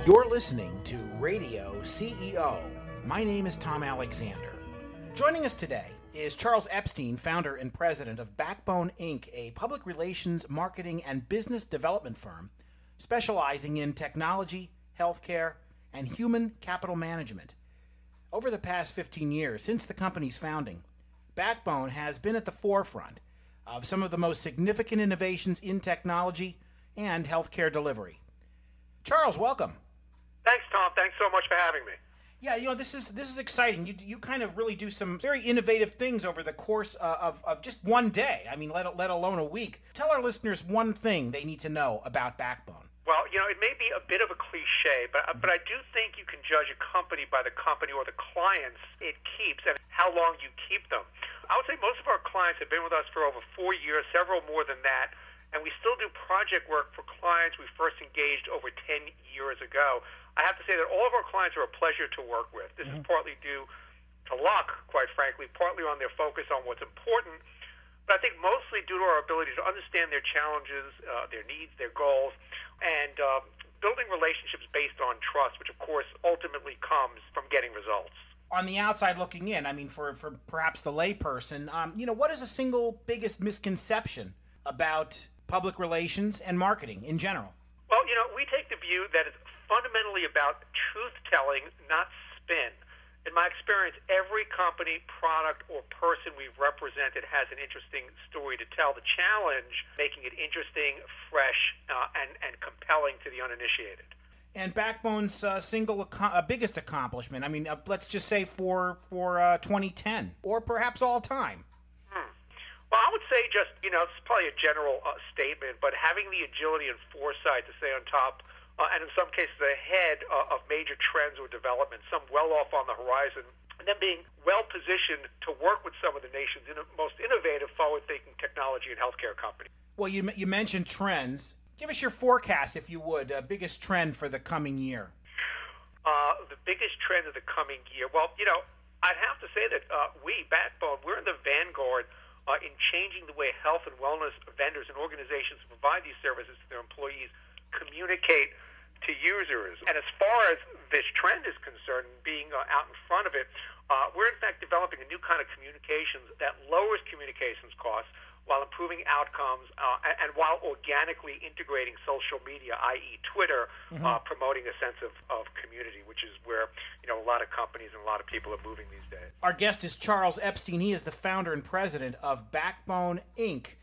You're listening to Radio CEO. My name is Tom Alexander. Joining us today is Charles Epstein, founder and president of BackBone, Inc., a public relations, marketing, and business development firm specializing in technology, healthcare, and human capital management. Over the past 15 years, since the company's founding, BackBone has been at the forefront of some of the most significant innovations in technology and healthcare delivery. Charles, welcome. Thanks, Tom. Thanks so much for having me. Yeah, this is exciting. You kind of really do some very innovative things over the course of just one day. I mean, let alone a week. Tell our listeners one thing they need to know about BackBone. Well, it may be a bit of a cliche, but I do think you can judge a company by the company or the clients it keeps and how long you keep them. I would say most of our clients have been with us for over 4 years, several more than that, and we still do project work for clients we first engaged over 10 years ago. I have to say that all of our clients are a pleasure to work with. This is partly due to luck, quite frankly, partly on their focus on what's important, but I think mostly due to our ability to understand their challenges, their needs, their goals, and building relationships based on trust, which of course ultimately comes from getting results. On the outside looking in, I mean, for perhaps the layperson, what is the single biggest misconception about public relations and marketing in general? Well, we take the view that it's fundamentally about truth-telling, not spin. In my experience, every company, product, or person we've represented has an interesting story to tell. The challenge, making it interesting, fresh, and compelling to the uninitiated. And BackBone's biggest accomplishment, I mean, let's just say for 2010, or perhaps all time. Well, I would say just, it's probably a general statement, but having the agility and foresight to stay on top and in some cases ahead of major trends or developments, some well off on the horizon, and then being well positioned to work with some of the nation's most innovative, forward-thinking technology and healthcare companies. Well, you mentioned trends. Give us your forecast, if you would, biggest trend for the coming year. The biggest trend of the coming year. Well, I'd have to say that we, BackBone, we're in the vanguard in changing the way health and wellness vendors and organizations who provide these services to their employees communicate to users. And as far as this trend is concerned, being out in front of it, we're in fact developing a new kind of communications that lowers communications costs while improving outcomes and while organically integrating social media, i.e. Twitter, promoting a sense of community, which is where a lot of companies and a lot of people are moving these days. Our guest is Charles Epstein. He is the founder and president of BackBone, Inc.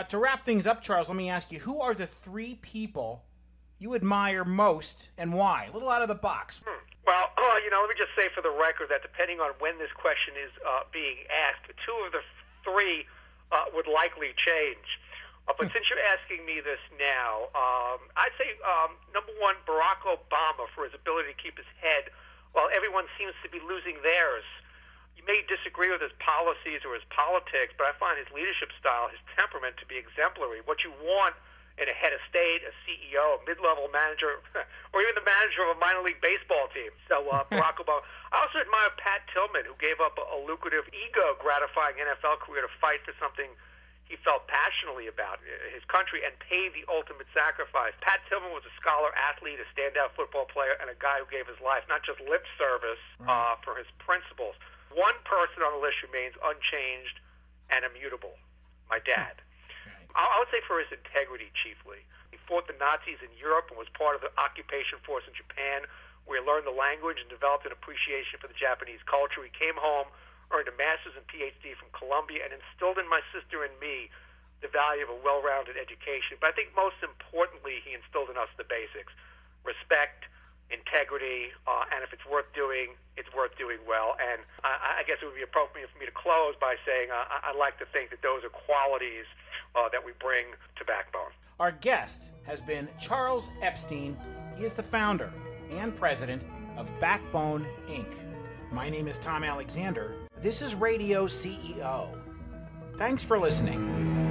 To wrap things up, Charles, let me ask you, who are the 3 people you admire most and why? A little out of the box. Well, let me just say for the record that depending on when this question is being asked, 2 of the 3 would likely change. But since you're asking me this now, I'd say, number 1, Barack Obama, for his ability to keep his head while everyone seems to be losing theirs. You may disagree with his policies or his politics, but I find his leadership style, his temperament to be exemplary. What you want in a head of state, a CEO, a mid-level manager, or even the manager of a minor league baseball team. So Barack Obama. I also admire Pat Tillman, who gave up a lucrative, ego-gratifying NFL career to fight for something he felt passionately about, his country, and pay the ultimate sacrifice. Pat Tillman was a scholar athlete, a standout football player, and a guy who gave his life, not just lip service, for his principles. One person on the list remains unchanged and immutable, my dad. I would say for his integrity, chiefly. He fought the Nazis in Europe and was part of the occupation force in Japan, where he learned the language and developed an appreciation for the Japanese culture. He came home, earned a master's and PhD from Columbia, and instilled in my sister and me the value of a well-rounded education. But I think most importantly, he instilled in us the basics: respect, integrity, and if it's worth doing, it's worth doing well. And I guess it would be appropriate for me to close by saying I like to think that those are qualities that we bring to BackBone. Our guest has been Charles Epstein. He is the founder and president of BackBone, Inc. My name is Tom Alexander. This is Radio CEO. Thanks for listening.